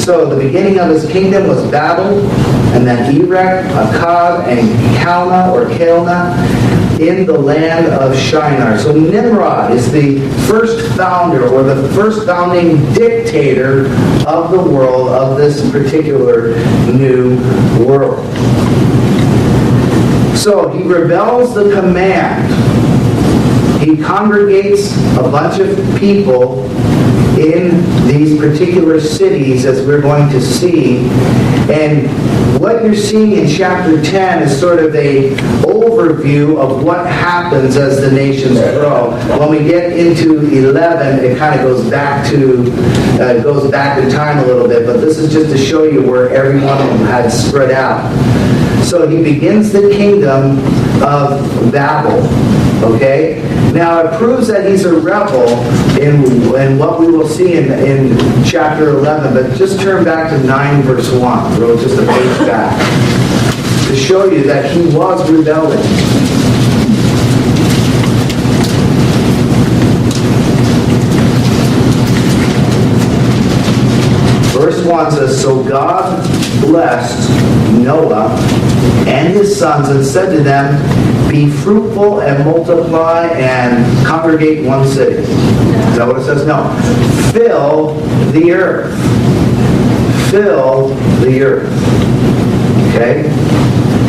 So the beginning of his kingdom was Babel, and then Erech, Akkad, and Calneh in the land of Shinar. So Nimrod is the first founder, or the first founding dictator of the world, of this particular new world. So he rebels the command. He congregates a bunch of people in these particular cities, as we're going to see. And what you're seeing in chapter 10 is sort of a overview of what happens as the nations grow. When we get into 11, it kind of goes back in time a little bit, but this is just to show you where everyone had spread out. So he begins the kingdom of Babel. Okay? Now it proves that he's a rebel in what we will see in chapter 11, but just turn back to 9 verse 1, really just a page back, to show you that he was rebelling. Verse 1 says, "So God blessed Noah and his sons and said to them, be fruitful and multiply and congregate one city." Is that what it says? No. Fill the earth. Fill the earth. Okay?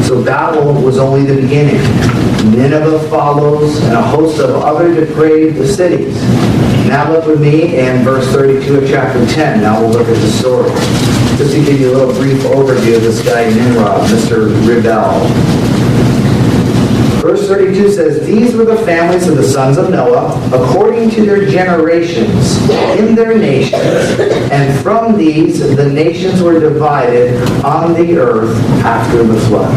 So Babel was only the beginning. Nineveh follows, and a host of other depraved cities. Now look with me in verse 32 of chapter 10. Now we'll look at the story. Just to give you a little brief overview of this guy Nimrod, Mr. Rebel. Verse 32 says, "These were the families of the sons of Noah, according to their generations, in their nations, and from these the nations were divided on the earth after the flood."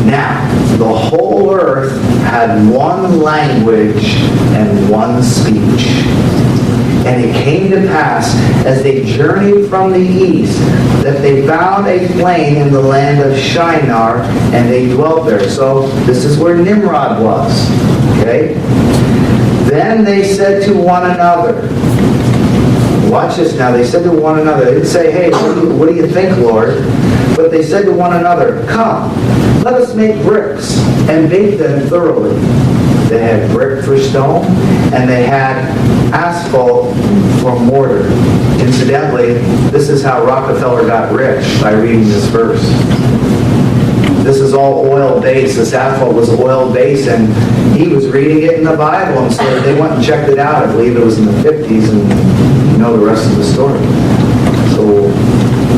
Now, the whole earth had one language and one speech. And it came to pass, as they journeyed from the east, that they found a plain in the land of Shinar, and they dwelt there. So this is where Nimrod was. Okay? Then they said to one another, watch this now, they said to one another, they didn't say, "Hey, what do you think, Lord?" But they said to one another, "Come, let us make bricks and bake them thoroughly." They had brick for stone, and they had asphalt for mortar. Incidentally, this is how Rockefeller got rich, by reading this verse. This is all oil-based. This asphalt was oil-based, and he was reading it in the Bible, and so they went and checked it out. I believe it was in the 50s, and you know the rest of the story. So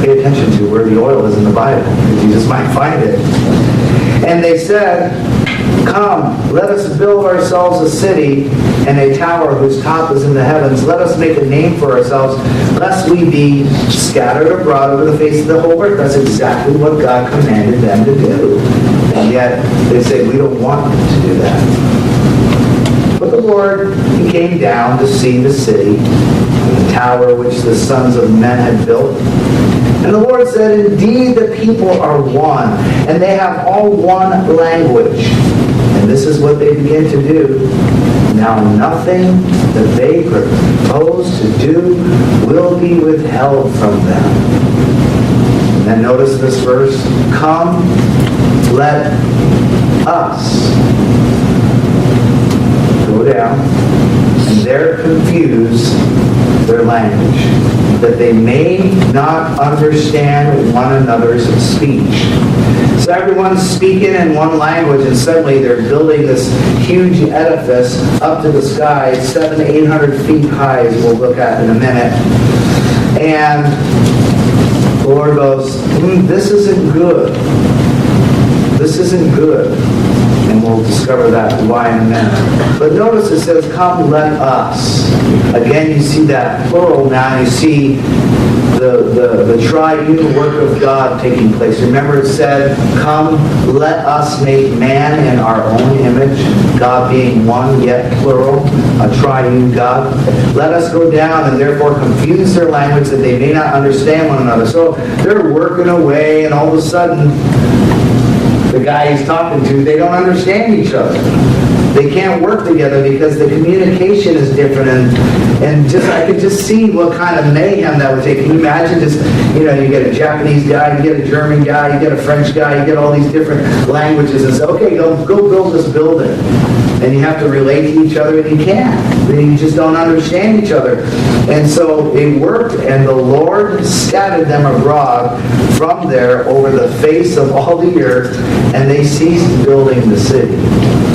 pay attention to where the oil is in the Bible, because you just might find it. And they said, "Come, let us build ourselves a city and a tower whose top is in the heavens. Let us make a name for ourselves, lest we be scattered abroad over the face of the whole earth." That's exactly what God commanded them to do. And yet, they say, "We don't want to do that." But the Lord, He came down to see the city, the tower which the sons of men had built. And the Lord said, "Indeed, the people are one, and they have all one language." And this is what they began to do. Now nothing that they propose to do will be withheld from them. And then notice this verse, "Come, let us go down," and there confuse their language, that they may not understand one another's speech. So everyone's speaking in one language, and suddenly they're building this huge edifice up to the sky, 700-800 feet high, as we'll look at in a minute. And the Lord goes, "This isn't good. This isn't good." And we'll discover that why in a minute. But notice it says, "Come, let us." Again, you see that plural now. You see the triune work of God taking place. Remember it said, "Come, let us make man in our own image." God being one, yet plural, a triune God. "Let us go down and therefore confuse their language, that they may not understand one another." So they're working away, and all of a sudden, the guy he's talking to, they don't understand each other. They can't work together because the communication is different, and just I could just see what kind of mayhem that would take. Can you imagine just, you get a Japanese guy, you get a German guy, you get a French guy, you get all these different languages and say, okay, go build this building. And you have to relate to each other, and you can't. You just don't understand each other. And so it worked, and the Lord scattered them abroad from there over the face of all the earth, and they ceased building the city.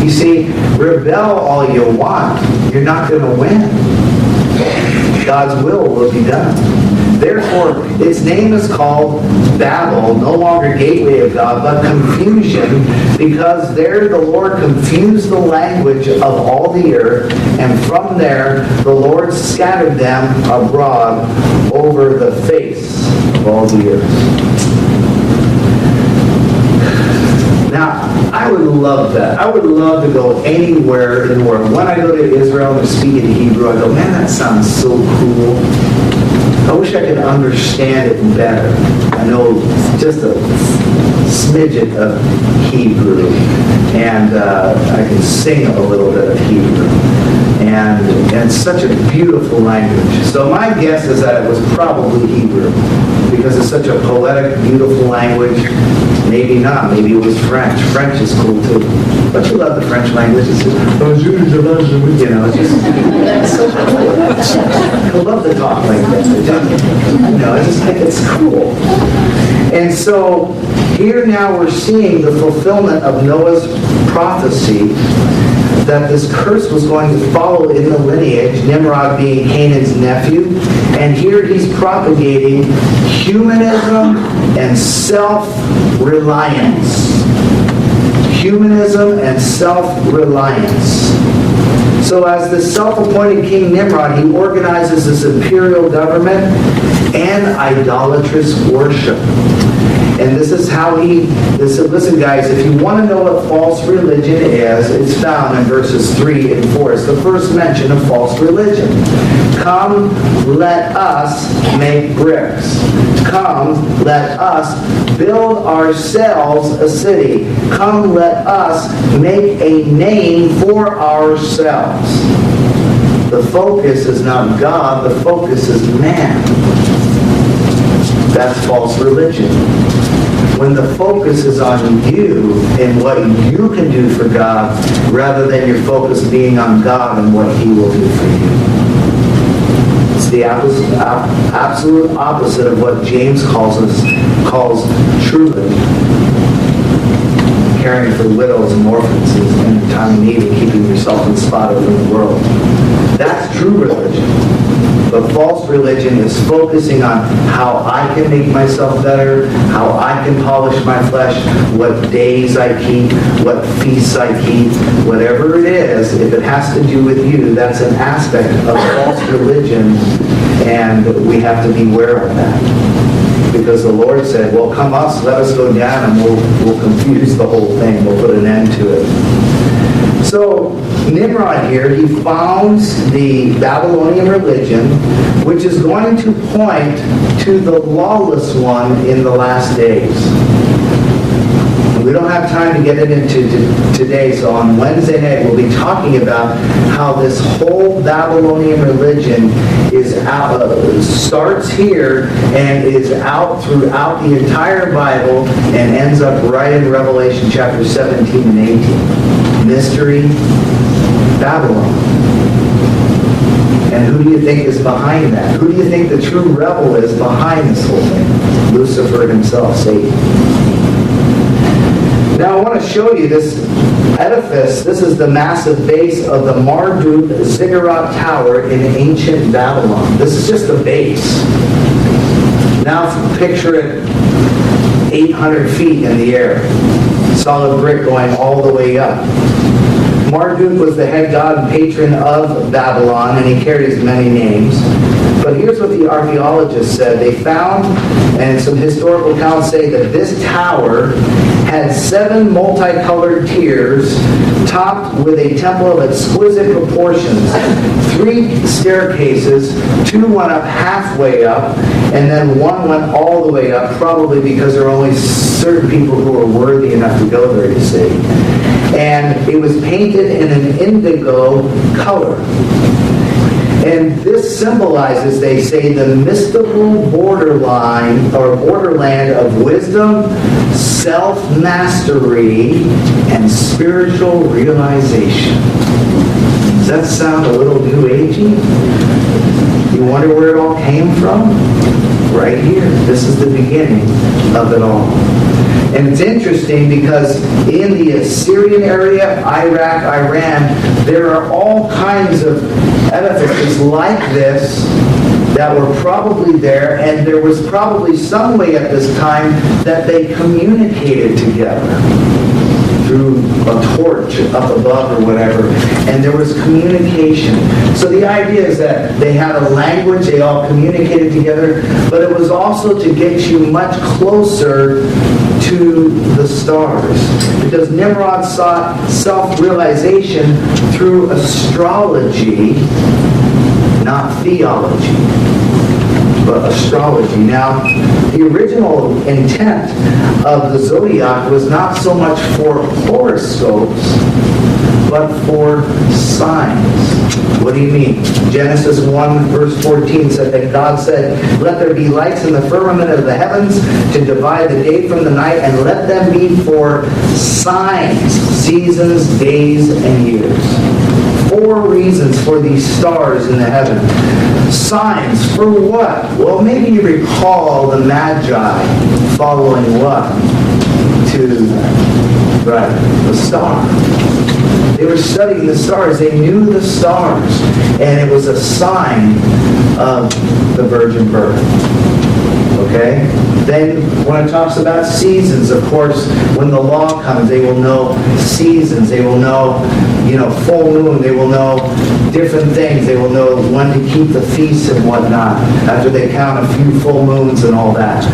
You see, rebel all you want, you're not going to win. God's will be done. Therefore, its name is called Babel, no longer gateway of God, but confusion, because there the Lord confused the language of all the earth, and from there the Lord scattered them abroad over the face of all the earth. Now, I would love that. I would love to go anywhere in the world. When I go to Israel and speak in Hebrew, I go, man, that sounds so cool. I wish I could understand it better. I know just a smidget of Hebrew, and I can sing a little bit of Hebrew. And it's such a beautiful language. So my guess is that it was probably Hebrew, because it's such a poetic, beautiful language. Maybe not. Maybe it was French. French is cool too. Don't you love the French language? It's just, it's so cool. I love to talk like that. I just think it's cool. And so here now we're seeing the fulfillment of Noah's prophecy that this curse was going to follow in the lineage, Nimrod being Canaan's nephew. And here he's propagating humanism and self-reliance. Humanism and self-reliance. So as the self-appointed King Nimrod, he organizes this imperial government and idolatrous worship. And this is how listen guys, if you want to know what false religion is, it's found in verses 3 and 4. It's the first mention of false religion. Come, let us make bricks. Come, let us build ourselves a city. Come, let us make a name for ourselves. The focus is not God, the focus is man. That's false religion. When the focus is on you and what you can do for God, rather than your focus being on God and what He will do for you. It's the absolute opposite of what James calls true religion. Caring for widows and orphans in time of need and keeping yourself unspotted from the world. That's true religion. But false religion is focusing on how I can make myself better, how I can polish my flesh, what days I keep, what feasts I keep, whatever it is. If it has to do with you, that's an aspect of false religion, and we have to beware of that. Because the Lord said, well, come us, let us go down, and we'll confuse the whole thing. We'll put an end to it. So Nimrod here, he founds the Babylonian religion, which is going to point to the lawless one in the last days. We don't have time to get it into today, so on Wednesday night we'll be talking about how this whole Babylonian religion is out, starts here and is out throughout the entire Bible and ends up right in Revelation chapter 17 and 18. Mystery Babylon. And who do you think is behind that? Who do you think the true rebel is behind this whole thing? Lucifer himself, Satan. Now I want to show you this edifice. This is the massive base of the Marduk Ziggurat Tower in ancient Babylon. This is just the base. Now picture it 800 feet in the air. Solid brick going all the way up. Marduk was the head god and patron of Babylon, and he carries many names. But here's what the archaeologists said. They found, and some historical accounts say, that this tower had 7 multicolored tiers topped with a temple of exquisite proportions. 3 staircases, 2 went up halfway up, and then 1 went all the way up, probably because there are only certain people who are worthy enough to go there, you see. And it was painted in an indigo color. And this symbolizes, they say, the mystical borderline or borderland of wisdom, self-mastery, and spiritual realization. Does that sound a little new agey? You wonder where it all came from? Right here. This is the beginning of it all. And it's interesting because in the Assyrian area, Iraq, Iran, there are all kinds of edifices like this that were probably there, and there was probably some way at this time that they communicated together through a torch up above or whatever, and there was communication. So the idea is that they had a language, they all communicated together, but it was also to get you much closer to the stars. Because Nimrod sought self-realization through astrology, not theology, but astrology. Now, the original intent of the zodiac was not so much for horoscopes, but for signs. What do you mean? Genesis 1 verse 14 said that God said, "Let there be lights in the firmament of the heavens to divide the day from the night, and let them be for signs, seasons, days, and years." 4 reasons for these stars in the heaven. Signs for what? Well, maybe you recall the Magi following what? The star. They were studying the stars. They knew the stars. And it was a sign of the virgin birth. Okay? Then when it talks about seasons, of course, when the law comes, they will know seasons. They will know, full moon. They will know different things. They will know when to keep the feasts and whatnot after they count a few full moons and all that,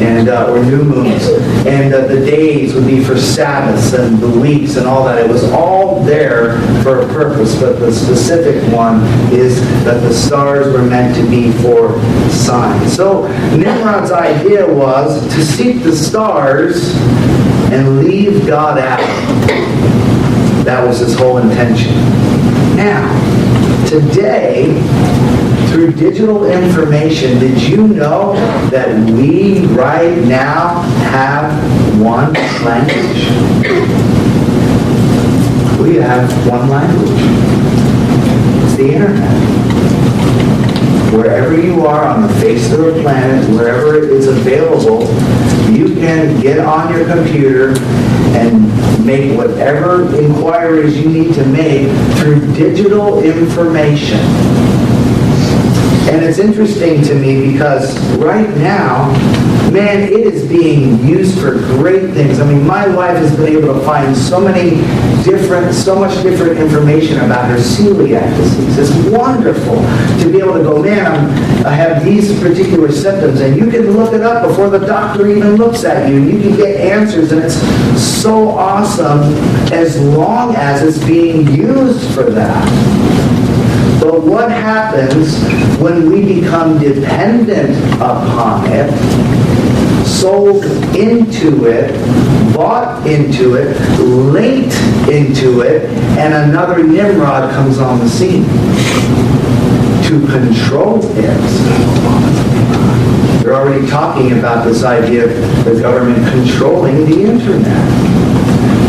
and or new moons. And the days would be for Sabbaths and the weeks and all that. It was all there for a purpose, but the specific one is that the stars were meant to be for signs. So Nimrod's idea was to seek the stars and leave God out. That was his whole intention. Now, today, through digital information, did you know that we right now have one language? We have one language. It's the internet. Wherever you are on the face of the planet, wherever it is available, you can get on your computer and make whatever inquiries you need to make through digital information. And it's interesting to me because right now, man, it is being used for great things. I mean, my wife has been able to find so much different information about her celiac disease. It's wonderful to be able to go, man, I have these particular symptoms, and you can look it up before the doctor even looks at you. You can get answers, and it's so awesome as long as it's being used for that. But what happens when we become dependent upon it, sold into it, bought into it, linked into it, and another Nimrod comes on the scene to control it? They're already talking about this idea of the government controlling the internet.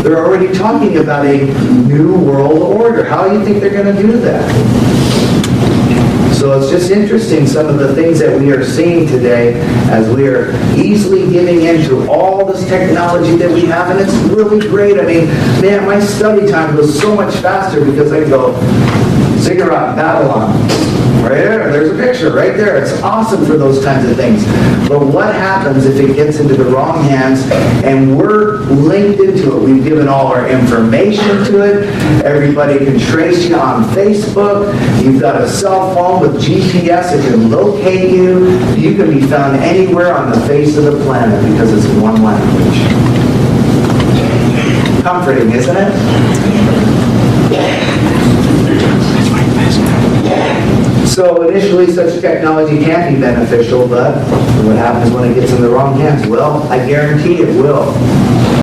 They're already talking about a new world order. How do you think they're going to do that? So it's just interesting, some of the things that we are seeing today as we are easily giving into all this technology that we have, and it's really great. I mean, man, my study time goes so much faster because I go, Ziggurat, Babylon. Right there, there's a picture. picture right there. It's awesome for those kinds of things. But what happens if it gets into the wrong hands and we're linked into it? We've given all our information to it. Everybody can trace you on Facebook. You've got a cell phone with GPS. It can locate you. You can be found anywhere on the face of the planet because it's one language. Comforting, isn't it? So initially such technology can be beneficial, but what happens when it gets in the wrong hands? Well, I guarantee it will.